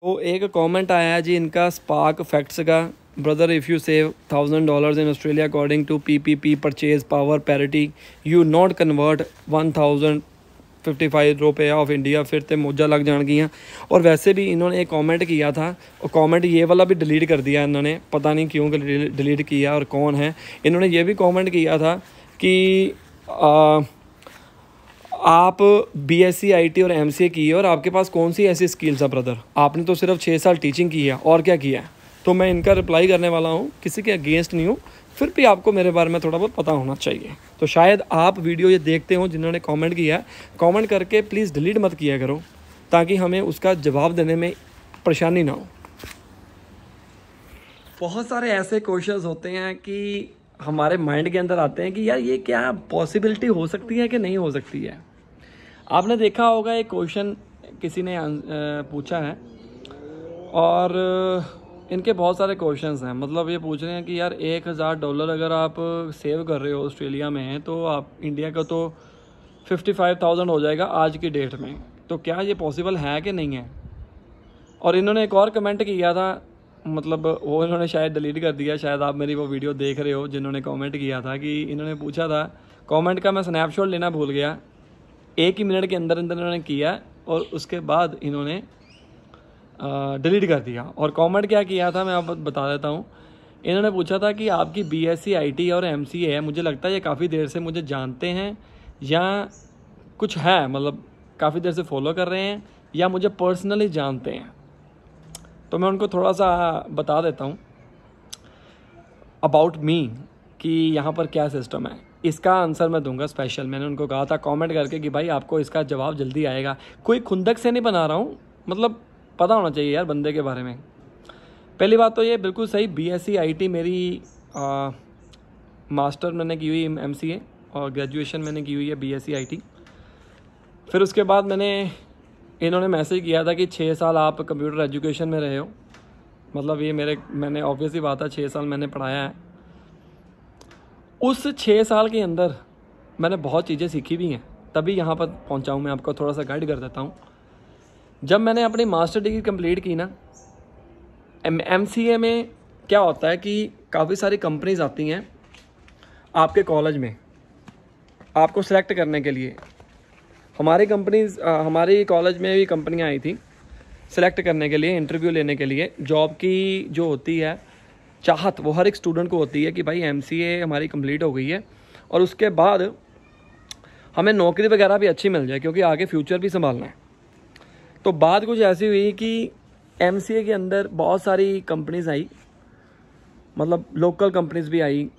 तो एक कमेंट आया है जी इनका स्पार्क फैक्ट्स का। Brother if you save $1000 in Australia according to PPP purchase power parity you not convert 1055 रुपये ऑफ इंडिया। फिर तो मौजा लग जाएंगियाँ। और वैसे भी इन्होंने एक कमेंट किया था और कमेंट ये वाला भी डिलीट कर दिया इन्होंने, पता नहीं क्यों डिलीट किया और कौन है। इन्होंने ये भी कमेंट किया था कि आप BSc IT और MCA की है और आपके पास कौन सी ऐसी स्किल्स है ब्रदर, आपने तो सिर्फ 6 साल टीचिंग की है और क्या किया है। तो मैं इनका रिप्लाई करने वाला हूँ, किसी के अगेंस्ट नहीं हूँ, फिर भी आपको मेरे बारे में थोड़ा बहुत पता होना चाहिए। तो शायद आप वीडियो ये देखते हो जिन्होंने कमेंट किया है, कमेंट करके प्लीज़ डिलीट मत किया करो ताकि हमें उसका जवाब देने में परेशानी ना हो। बहुत सारे ऐसे क्वेश्चंस होते हैं कि हमारे माइंड के अंदर आते हैं कि यार ये क्या पॉसिबिलिटी हो सकती है कि नहीं हो सकती है। आपने देखा होगा एक क्वेश्चन किसी ने पूछा है और इनके बहुत सारे क्वेश्चंस हैं। मतलब ये पूछ रहे हैं कि यार $1000 अगर आप सेव कर रहे हो ऑस्ट्रेलिया में तो आप इंडिया का तो 55,000 हो जाएगा आज की डेट में, तो क्या ये पॉसिबल है कि नहीं है। और इन्होंने एक और कमेंट किया था, मतलब वो इन्होंने शायद डिलीट कर दिया, शायद आप मेरी वो वीडियो देख रहे हो जिन्होंने कमेंट किया था कि इन्होंने पूछा था, कमेंट का मैं स्नैपशॉट लेना भूल गया, 1 ही मिनट के अंदर अंदर इन्होंने किया और उसके बाद इन्होंने डिलीट कर दिया। और कमेंट क्या किया था मैं आप बता देता हूँ। इन्होंने पूछा था कि आपकी BSc IT और MCA है, मुझे लगता है ये काफ़ी देर से मुझे जानते हैं या कुछ है, मतलब काफ़ी देर से फॉलो कर रहे हैं या मुझे पर्सनली जानते हैं। तो मैं उनको थोड़ा सा बता देता हूँ अबाउट मी कि यहाँ पर क्या सिस्टम है। इसका आंसर मैं दूंगा स्पेशल। मैंने उनको कहा था कमेंट करके कि भाई आपको इसका जवाब जल्दी आएगा। कोई खुंदक से नहीं बना रहा हूँ, मतलब पता होना चाहिए यार बंदे के बारे में। पहली बात तो ये बिल्कुल सही, BSc IT मेरी मास्टर मैंने की हुई MCA और ग्रेजुएशन मैंने की हुई है BSc IT। फिर उसके बाद इन्होंने मैसेज किया था कि 6 साल आप कंप्यूटर एजुकेशन में रहे हो, मतलब ये मैंने ऑब्वियस ही बात है 6 साल मैंने पढ़ाया है। उस 6 साल के अंदर मैंने बहुत चीज़ें सीखी भी हैं, तभी यहाँ पर पहुँचा हूँ। मैं आपको थोड़ा सा गाइड कर देता हूँ। जब मैंने अपनी मास्टर डिग्री कंप्लीट की ना, MCA में क्या होता है कि काफ़ी सारी कंपनीज आती हैं आपके कॉलेज में आपको सेलेक्ट करने के लिए। हमारी कॉलेज में भी कंपनियाँ आई थी सेलेक्ट करने के लिए, इंटरव्यू लेने के लिए। जॉब की जो होती है चाहत वो हर एक स्टूडेंट को होती है कि भाई MCA हमारी कंप्लीट हो गई है और उसके बाद हमें नौकरी वगैरह भी अच्छी मिल जाए क्योंकि आगे फ्यूचर भी संभालना है। तो बात कुछ ऐसी हुई कि MCA के अंदर बहुत सारी कंपनीज आई, मतलब लोकल कंपनीज भी आई।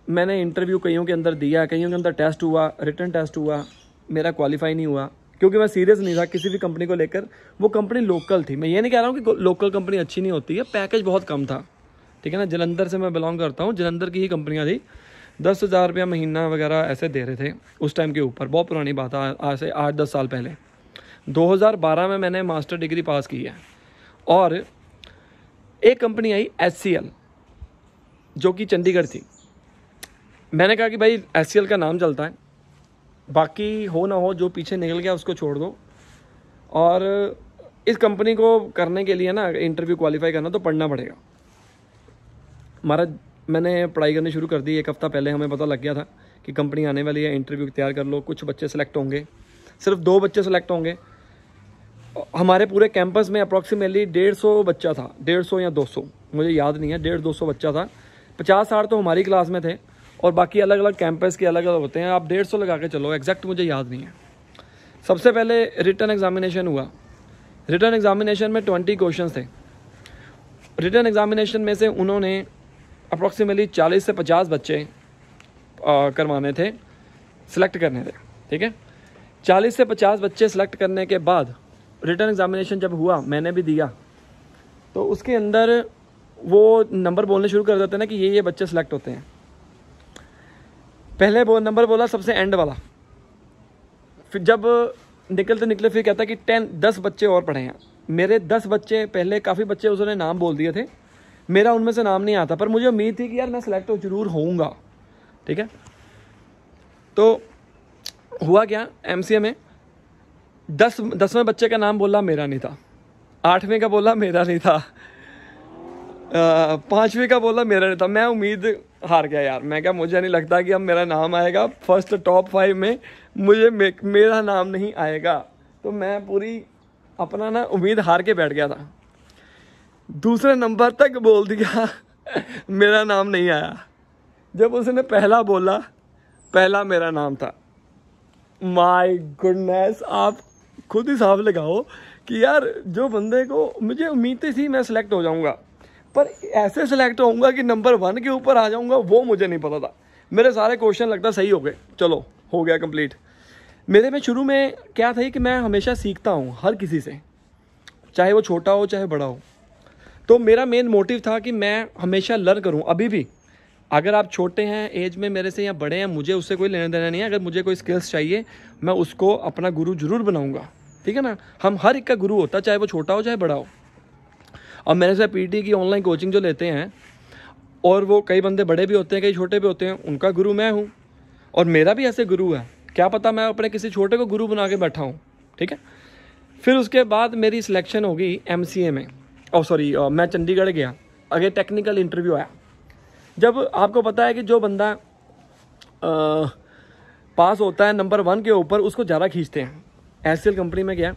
मैंने इंटरव्यू कईयों के अंदर दिया, कईयों के अंदर टेस्ट हुआ, रिटन टेस्ट हुआ, मेरा क्वालिफाई नहीं हुआ क्योंकि मैं सीरियस नहीं था किसी भी कंपनी को लेकर। वो कंपनी लोकल थी। मैं ये नहीं कह रहा हूँ कि लोकल कंपनी अच्छी नहीं होती है, पैकेज बहुत कम था, ठीक है ना। जलंधर से मैं बिलोंग करता हूँ, जलंधर की ही कंपनियाँ थी, 10,000 रुपया महीना वगैरह ऐसे दे रहे थे उस टाइम के ऊपर। बहुत पुरानी बात है, आज से 8-10 साल पहले। 2012 में मैंने मास्टर डिग्री पास की है और एक कंपनी आई HCL जो कि चंडीगढ़ थी। मैंने कहा कि भाई HCL का नाम चलता है, बाकी हो ना हो जो पीछे निकल गया उसको छोड़ दो। और इस कंपनी को करने के लिए ना इंटरव्यू क्वालिफाई करना तो पढ़ना पड़ेगा। मैंने पढ़ाई करनी शुरू कर दी। 1 हफ़्ता पहले हमें पता लग गया था कि कंपनी आने वाली है, इंटरव्यू तैयार कर लो। कुछ बच्चे सेलेक्ट होंगे, सिर्फ 2 बच्चे सेलेक्ट होंगे। हमारे पूरे कैंपस में अप्रॉक्सीमेटली 150 बच्चा था, 150 या 200 मुझे याद नहीं है, 150-200 बच्चा था। 50-60 तो हमारी क्लास में थे और बाकी अलग अलग कैंपस के अलग अलग होते हैं। आप 150 लगा के चलो, एग्जैक्ट मुझे याद नहीं है। सबसे पहले रिटन एग्जामिनेशन हुआ। रिटन एग्जामिनेशन में 20 क्वेश्चन थे। रिटन एग्जामिनेशन में से उन्होंने अप्रॉक्सीमेटली 40 से 50 बच्चे करवाने थे, सिलेक्ट करने थे, ठीक है। 40 से 50 बच्चे सेलेक्ट करने के बाद रिटन एग्जामिनेशन जब हुआ, मैंने भी दिया, तो उसके अंदर वो नंबर बोलने शुरू कर देते हैं ना कि ये बच्चे सेलेक्ट होते हैं। पहले वो नंबर बोला सबसे एंड वाला, फिर जब निकले फिर कहता कि 10 बच्चे और पढ़े हैं। मेरे 10 बच्चे, पहले काफ़ी बच्चे उसने नाम बोल दिए थे, मेरा उनमें से नाम नहीं आता, पर मुझे उम्मीद थी कि यार मैं सिलेक्ट तो जरूर होऊंगा, ठीक है। तो हुआ क्या, MCA में 10वें बच्चे का नाम बोला, मेरा नहीं था। 8वें का बोला मेरा नहीं था, 5वें का बोला मेरा नहीं था। मैं उम्मीद हार गया यार। मैं क्या, मुझे नहीं लगता कि अब मेरा नाम आएगा फर्स्ट टॉप 5 में, मेरा नाम नहीं आएगा। तो मैं पूरी अपना ना उम्मीद हार के बैठ गया था। दूसरे नंबर तक बोल दिया मेरा नाम नहीं आया। जब उसने पहला बोला, पहला मेरा नाम था। माय गुडनेस, आप खुद हिसाब लगाओ कि यार जो बंदे को मुझे उम्मीद थी मैं सिलेक्ट हो जाऊंगा, पर ऐसे सिलेक्ट होऊंगा कि नंबर 1 के ऊपर आ जाऊंगा, वो मुझे नहीं पता था। मेरे सारे क्वेश्चन लगता सही हो गए, चलो हो गया कंप्लीट। मेरे में शुरू में क्या था कि मैं हमेशा सीखता हूँ हर किसी से, चाहे वो छोटा हो चाहे बड़ा हो। तो मेरा मेन मोटिव था कि मैं हमेशा लर्न करूँ। अभी भी अगर आप छोटे हैं एज में मेरे से या बड़े हैं, मुझे उससे कोई लेना देना नहीं है। अगर मुझे कोई स्किल्स चाहिए मैं उसको अपना गुरु जरूर बनाऊंगा, ठीक है ना। हम हर एक का गुरु होता है, चाहे वो छोटा हो चाहे बड़ा हो। और मेरे से पीटी की ऑनलाइन कोचिंग जो लेते हैं, और वो कई बंदे बड़े भी होते हैं कई छोटे भी होते हैं, उनका गुरु मैं हूँ। और मेरा भी ऐसे गुरु है, क्या पता मैं अपने किसी छोटे को गुरु बना के बैठा हूँ, ठीक है। फिर उसके बाद मेरी सिलेक्शन होगी MCA में, मैं चंडीगढ़ गया। आगे टेक्निकल इंटरव्यू आया। जब आपको पता है कि जो बंदा पास होता है नंबर 1 के ऊपर, उसको ज़्यादा खींचते हैं। SCL कंपनी में गया,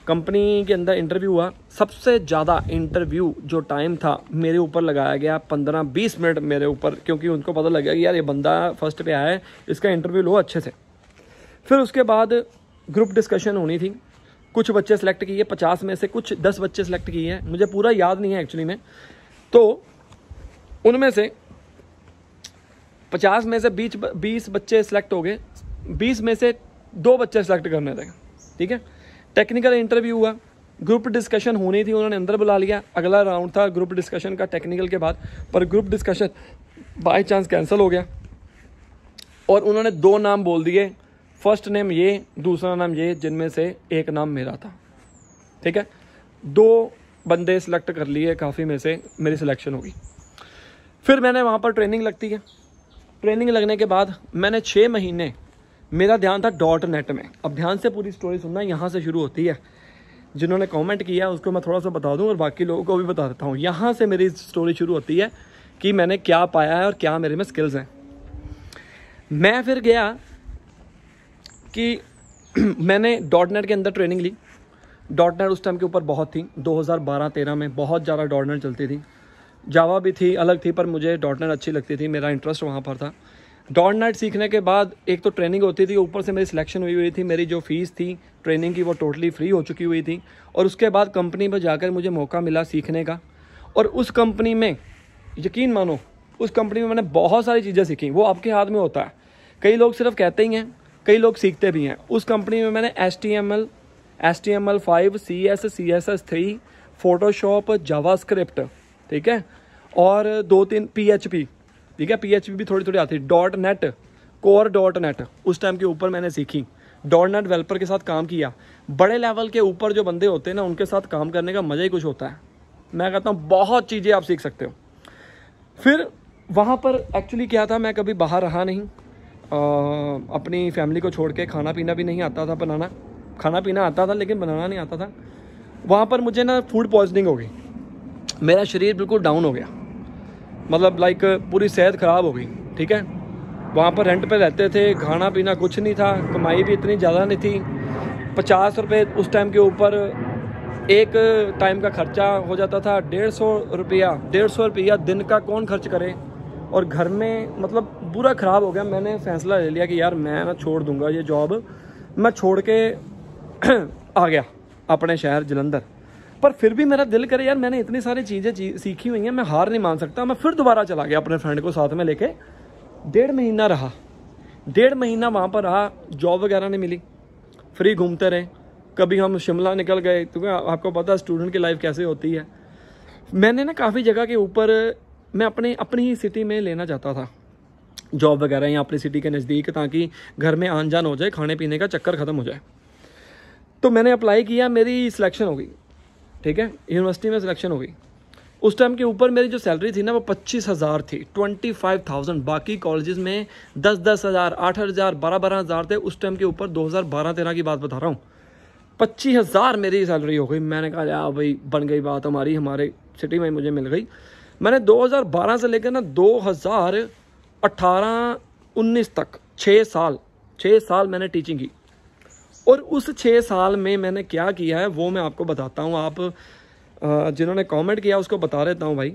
कंपनी के अंदर इंटरव्यू हुआ। सबसे ज़्यादा इंटरव्यू जो टाइम था मेरे ऊपर लगाया गया, 15-20 मिनट मेरे ऊपर, क्योंकि उनको पता लग गया कि यार ये बंदा फर्स्ट पे आया है, इसका इंटरव्यू लो अच्छे से। फिर उसके बाद ग्रुप डिस्कशन होनी थी। कुछ बच्चे सेलेक्ट किए, 50 में से कुछ 10 बच्चे सेलेक्ट किए हैं, मुझे पूरा याद नहीं है एक्चुअली में। तो उनमें से 50 में से 20 बच्चे सेलेक्ट हो गए। 20 में से 2 बच्चे सेलेक्ट करने थे, ठीक है। टेक्निकल इंटरव्यू हुआ, ग्रुप डिस्कशन होनी थी, उन्होंने अंदर बुला लिया। अगला राउंड था ग्रुप डिस्कशन का टेक्निकल के बाद, पर group discussion by chance cancel हो गया। और उन्होंने 2 नाम बोल दिए, फर्स्ट नेम ये, दूसरा नाम ये, जिनमें से एक नाम मेरा था, ठीक है। 2 बंदे सेलेक्ट कर लिए काफ़ी में से, मेरी सिलेक्शन होगी। फिर मैंने वहाँ पर ट्रेनिंग लगती है। ट्रेनिंग लगने के बाद मैंने 6 महीने, मेरा ध्यान था .NET में। अब ध्यान से पूरी स्टोरी सुनना, यहाँ से शुरू होती है। जिन्होंने कमेंट किया उसको मैं थोड़ा सा बता दूँ और बाकी लोगों को भी बता देता हूँ। यहाँ से मेरी स्टोरी शुरू होती है कि मैंने क्या पाया है और क्या मेरे में स्किल्स हैं। मैं फिर गया कि मैंने .NET के अंदर ट्रेनिंग ली। .NET उस टाइम के ऊपर बहुत थी, 2012-13 में बहुत ज़्यादा .NET चलती थी। जावा भी थी, अलग थी, पर मुझे .NET अच्छी लगती थी, मेरा इंटरेस्ट वहाँ पर था। .NET सीखने के बाद एक तो ट्रेनिंग होती थी, ऊपर से मेरी सिलेक्शन हुई थी। मेरी जो फीस थी ट्रेनिंग की वो टोटली फ्री हो चुकी हुई थी। और उसके बाद कंपनी में जाकर मुझे मौका मिला सीखने का। और उस कंपनी में यकीन मानो, उस कंपनी में मैंने बहुत सारी चीज़ें सीखी। वो आपके हाथ में होता है, कई लोग सिर्फ कहते ही हैं, कई लोग सीखते भी हैं। उस कंपनी में मैंने HTML5, CS, CSS3, Photoshop, JavaScript, ठीक है, और 2-3 PHP, ठीक है, PHP भी थोड़ी थोड़ी आती है। .NET, कोर .NET उस टाइम के ऊपर मैंने सीखी। .NET डेवलपर के साथ काम किया। बड़े लेवल के ऊपर जो बंदे होते हैं ना, उनके साथ काम करने का मज़ा ही कुछ होता है। मैं कहता हूँ बहुत चीज़ें आप सीख सकते हो। फिर वहाँ पर एक्चुअली क्या था, मैं कभी बाहर रहा नहीं। अपनी फैमिली को छोड़ के खाना पीना भी नहीं आता था बनाना। खाना पीना आता था लेकिन बनाना नहीं आता था। वहाँ पर मुझे ना फूड पॉइजनिंग हो गई। मेरा शरीर बिल्कुल डाउन हो गया, मतलब लाइक पूरी सेहत ख़राब हो गई, ठीक है। वहाँ पर रेंट पे रहते थे, खाना पीना कुछ नहीं था, कमाई भी इतनी ज़्यादा नहीं थी। 50 रुपये उस टाइम के ऊपर एक टाइम का खर्चा हो जाता था। 150 रुपया दिन का कौन खर्च करे। और घर में मतलब बुरा ख़राब हो गया। मैंने फ़ैसला ले लिया कि यार मैं ना छोड़ दूँगा ये जॉब। मैं छोड़ के आ गया अपने शहर जलंधर। पर फिर भी मेरा दिल करे यार, मैंने इतनी सारी चीज़ें सीखी हुई हैं, मैं हार नहीं मान सकता। मैं फिर दोबारा चला गया अपने फ्रेंड को साथ में लेके। 1.5 महीना रहा, 1.5 महीना वहाँ पर रहा। जॉब वगैरह नहीं मिली, फ्री घूमते रहे। कभी हम शिमला निकल गए, तो आपको पता है स्टूडेंट की लाइफ कैसे होती है। मैंने ना काफ़ी जगह के ऊपर मैं अपनी ही सिटी में लेना चाहता था जॉब वगैरह, या अपनी सिटी के नज़दीक, ताकि घर में आन जान हो जाए, खाने पीने का चक्कर ख़त्म हो जाए। तो मैंने अप्लाई किया, मेरी सिलेक्शन हो गई, ठीक है, यूनिवर्सिटी में सिलेक्शन हो गई। उस टाइम के ऊपर मेरी जो सैलरी थी ना वो 25,000 थी, 25,000। बाकी कॉलेजेस में 10,000, 8,000, 12,000 थे। उस टाइम के ऊपर 2012-13 की बात बता रहा हूँ। 25,000 मेरी सैलरी हो गई। मैंने कहा यार भाई बन गई बात हमारी, हमारे सिटी में मुझे मिल गई। मैंने 2012 से लेकर ना 2018-19 तक 6 साल मैंने टीचिंग की। और उस 6 साल में मैंने क्या किया है वो मैं आपको बताता हूँ। आप जिन्होंने कमेंट किया उसको बता देता हूँ भाई।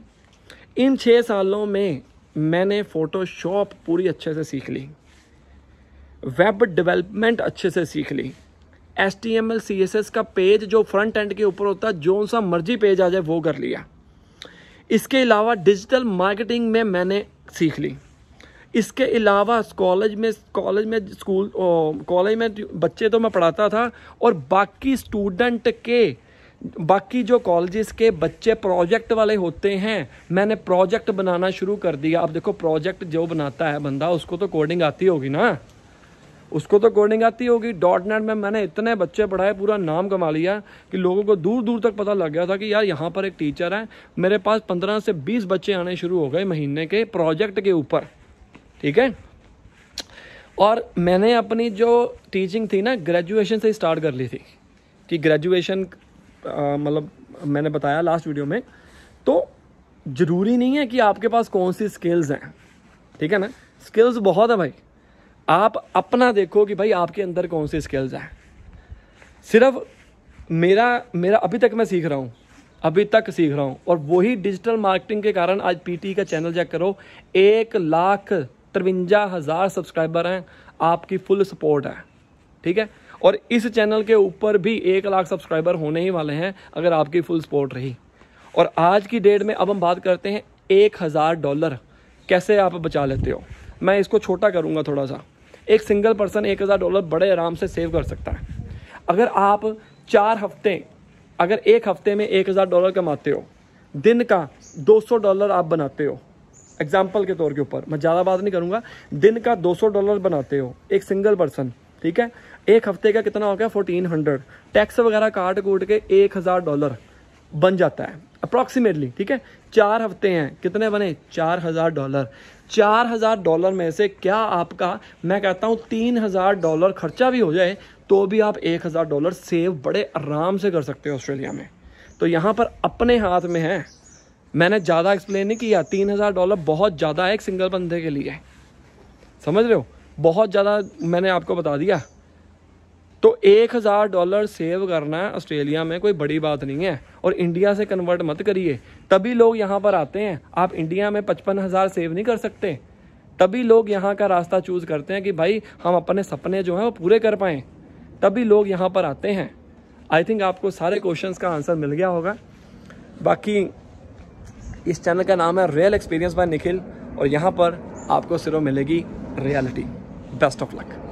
इन 6 सालों में मैंने फ़ोटोशॉप पूरी अच्छे से सीख ली, वेब डेवलपमेंट अच्छे से सीख ली, HTML CSS का पेज जो फ्रंट एंड के ऊपर होता है जो सा मर्जी पेज आ जाए वो कर लिया। इसके अलावा डिजिटल मार्केटिंग में मैंने सीख ली। इसके अलावा कॉलेज में बच्चे तो मैं पढ़ाता था, और बाकी जो कॉलेजेस के बच्चे प्रोजेक्ट वाले होते हैं मैंने प्रोजेक्ट बनाना शुरू कर दिया। अब देखो प्रोजेक्ट जो बनाता है बंदा उसको तो कोडिंग आती होगी ना, उसको तो कोडिंग आती होगी। .NET में मैंने इतने बच्चे पढ़ाए, पूरा नाम कमा लिया कि लोगों को दूर दूर तक पता लग गया था कि यार यहाँ पर एक टीचर है। मेरे पास 15 से 20 बच्चे आने शुरू हो गए महीने के प्रोजेक्ट के ऊपर, ठीक है। और मैंने अपनी जो टीचिंग थी ना ग्रेजुएशन से स्टार्ट कर ली थी कि ग्रेजुएशन मतलब मैंने बताया लास्ट वीडियो में, तो ज़रूरी नहीं है कि आपके पास कौन सी स्किल्स हैं, ठीक है ना। स्किल्स बहुत है भाई, आप अपना देखो कि भाई आपके अंदर कौन सी स्किल्स हैं। सिर्फ मेरा अभी तक मैं सीख रहा हूँ, और वही डिजिटल मार्केटिंग के कारण आज PT का चैनल चेक करो, 1,53,000 सब्सक्राइबर हैं, आपकी फुल सपोर्ट है, ठीक है। और इस चैनल के ऊपर भी 1 लाख सब्सक्राइबर होने ही वाले हैं अगर आपकी फुल सपोर्ट रही। और आज की डेट में अब हम बात करते हैं $1,000 कैसे आप बचा लेते हो। मैं इसको छोटा करूँगा थोड़ा सा। एक सिंगल पर्सन $1,000 बड़े आराम से सेव कर सकता है। अगर आप अगर एक हफ्ते में $1,000 कमाते हो, दिन का $200 आप बनाते हो, एग्जाम्पल के तौर के ऊपर, मैं ज़्यादा बात नहीं करूँगा, दिन का $200 बनाते हो एक सिंगल पर्सन, ठीक है। एक हफ्ते का कितना हो गया 1400, टैक्स वगैरह काट कूट के $1,000 बन जाता है अप्रॉक्सीमेटली, ठीक है। 4 हफ्ते हैं, कितने बने $4,000। $4,000 में से क्या आपका, मैं कहता हूँ $3,000 खर्चा भी हो जाए तो भी आप $1,000 सेव बड़े आराम से कर सकते हो ऑस्ट्रेलिया में। तो यहाँ पर अपने हाथ में है। मैंने ज़्यादा एक्सप्लेन नहीं किया, $3,000 बहुत ज़्यादा है एक सिंगल बंदे के लिए, समझ रहे हो, बहुत ज़्यादा मैंने आपको बता दिया। तो $1,000 सेव करना ऑस्ट्रेलिया में कोई बड़ी बात नहीं है। और इंडिया से कन्वर्ट मत करिए, तभी लोग यहाँ पर आते हैं। आप इंडिया में 55,000 सेव नहीं कर सकते, तभी लोग यहाँ का रास्ता चूज़ करते हैं कि भाई हम अपने सपने जो हैं वो पूरे कर पाएँ, तभी लोग यहाँ पर आते हैं। आई थिंक आपको सारे क्वेश्चंस का आंसर मिल गया होगा। बाकी इस चैनल का नाम है रियल एक्सपीरियंस बाय निखिल, और यहाँ पर आपको सिर्फ मिलेगी रियलिटी। Best of luck.